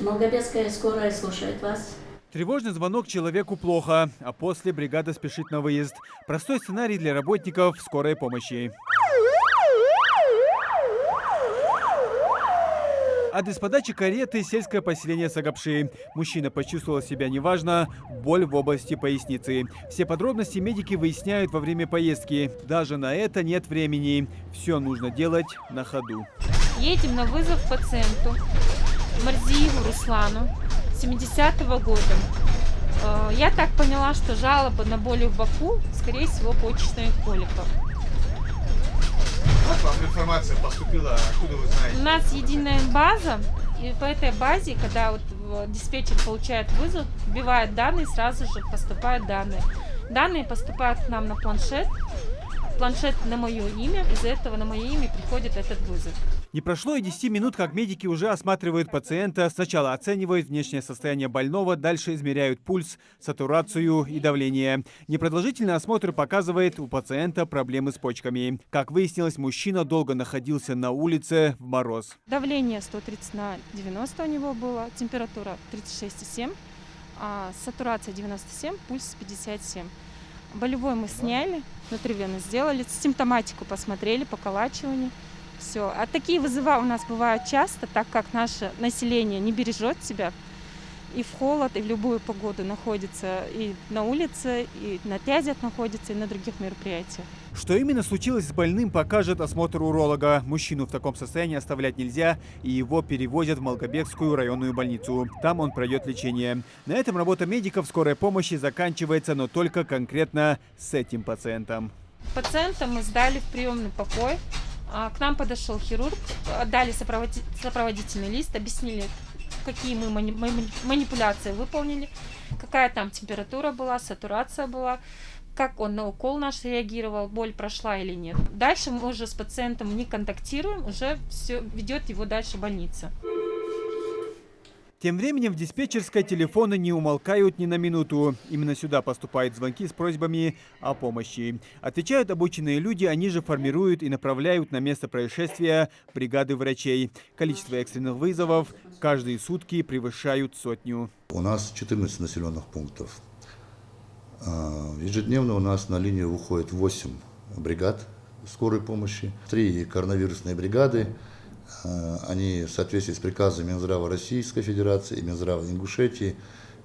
Малгобекская скорая слушает вас. Тревожный звонок человеку плохо, а после бригада спешит на выезд. Простой сценарий для работников скорой помощи. Адрес подачи кареты – сельское поселение Сагапши. Мужчина почувствовал себя неважно, боль в области поясницы. Все подробности медики выясняют во время поездки. Даже на это нет времени. Все нужно делать на ходу. Едем на вызов пациенту Марзиеву Руслану, 70-го года. Я так поняла, что жалоба на боли в боку, скорее всего, почечная колика. Как вам информация поступила? Откуда вы знаете? У нас единая база, и по этой базе, когда диспетчер получает вызов, вбивает данные, сразу же поступают данные. Данные поступают к нам на планшет. Планшет на мое имя, из-за этого на мое имя приходит этот вызов. Не прошло и 10 минут, как медики уже осматривают пациента. Сначала оценивают внешнее состояние больного, дальше измеряют пульс, сатурацию и давление. Непродолжительный осмотр показывает, у пациента проблемы с почками. Как выяснилось, мужчина долго находился на улице в мороз. Давление 130/90 у него было, температура 36,7, сатурация 97, пульс 57. Болевой мы сняли, внутривенно сделали, симптоматику посмотрели, поколачивание. Все. А такие вызова у нас бывают часто, так как наше население не бережет себя и в холод, и в любую погоду находится и на улице, и на тязях находится, и на других мероприятиях. Что именно случилось с больным, покажет осмотр уролога. Мужчину в таком состоянии оставлять нельзя, и его перевозят в Малгобекскую районную больницу. Там он пройдет лечение. На этом работа медиков скорой помощи заканчивается, но только конкретно с этим пациентом. Пациента мы сдали в приемный покой. К нам подошел хирург, дали сопроводительный лист, объяснили, какие мы манипуляции выполнили, какая там температура была, сатурация была, как он на укол наш реагировал, боль прошла или нет. Дальше мы уже с пациентом не контактируем, уже все ведет его дальше больница. Тем временем в диспетчерской телефоны не умолкают ни на минуту. Именно сюда поступают звонки с просьбами о помощи. Отвечают обученные люди, они же формируют и направляют на место происшествия бригады врачей. Количество экстренных вызовов каждые сутки превышают 100. У нас 14 населенных пунктов. Ежедневно у нас на линию выходит 8 бригад скорой помощи, 3 коронавирусные бригады. Они в соответствии с приказом Минздрава Российской Федерации и Минздрава Ингушетии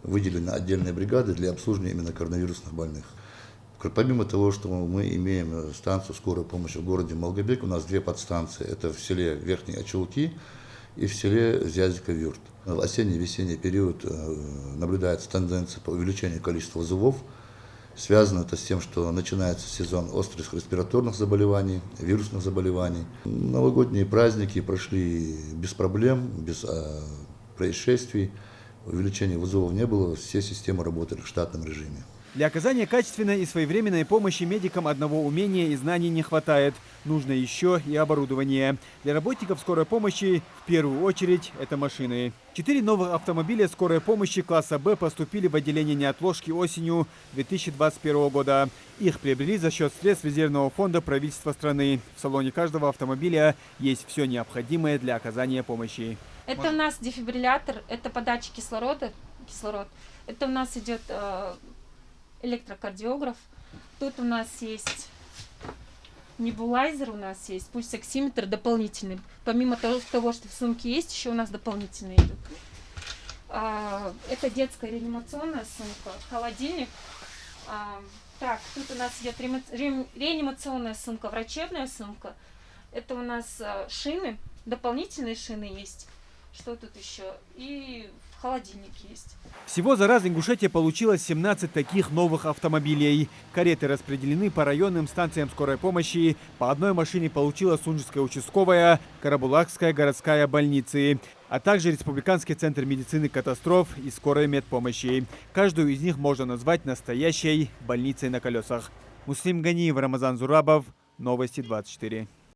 выделены отдельные бригады для обслуживания именно коронавирусных больных. Помимо того, что мы имеем станцию скорой помощи в городе Малгобек, у нас 2 подстанции. Это в селе Верхние Очелки и в селе Зязика-Юрт. В осенне-весенний период наблюдается тенденция по увеличению количества вызовов. Связано это с тем, что начинается сезон острых респираторных заболеваний, вирусных заболеваний. Новогодние праздники прошли без проблем, без происшествий. Увеличения вызовов не было, все системы работали в штатном режиме. Для оказания качественной и своевременной помощи медикам одного умения и знаний не хватает. Нужно еще и оборудование. Для работников скорой помощи в первую очередь это машины. 4 новых автомобиля скорой помощи класса «Б» поступили в отделение неотложки осенью 2021 года. Их приобрели за счет средств резервного фонда правительства страны. В салоне каждого автомобиля есть все необходимое для оказания помощи. Это у нас дефибриллятор, это подача кислород. Это у нас идет электрокардиограф. Тут у нас есть небулайзер, у нас есть пульсоксиметр дополнительный. Помимо того, что в сумке есть, еще у нас дополнительные идут. Это детская реанимационная сумка, холодильник. Так, тут у нас идет реанимационная сумка, врачебная сумка. Это у нас шины, дополнительные шины есть. Что тут еще? И холодильник есть. Всего за раз Ингушетия получила 17 таких новых автомобилей. Кареты распределены по районным станциям скорой помощи. По одной машине получила Сунжская участковая, Карабулакская городская больницы, а также Республиканский центр медицины катастроф и скорой медпомощи. Каждую из них можно назвать настоящей больницей на колесах. Муслим Ганиев, Рамазан Зурабов, Новости 24.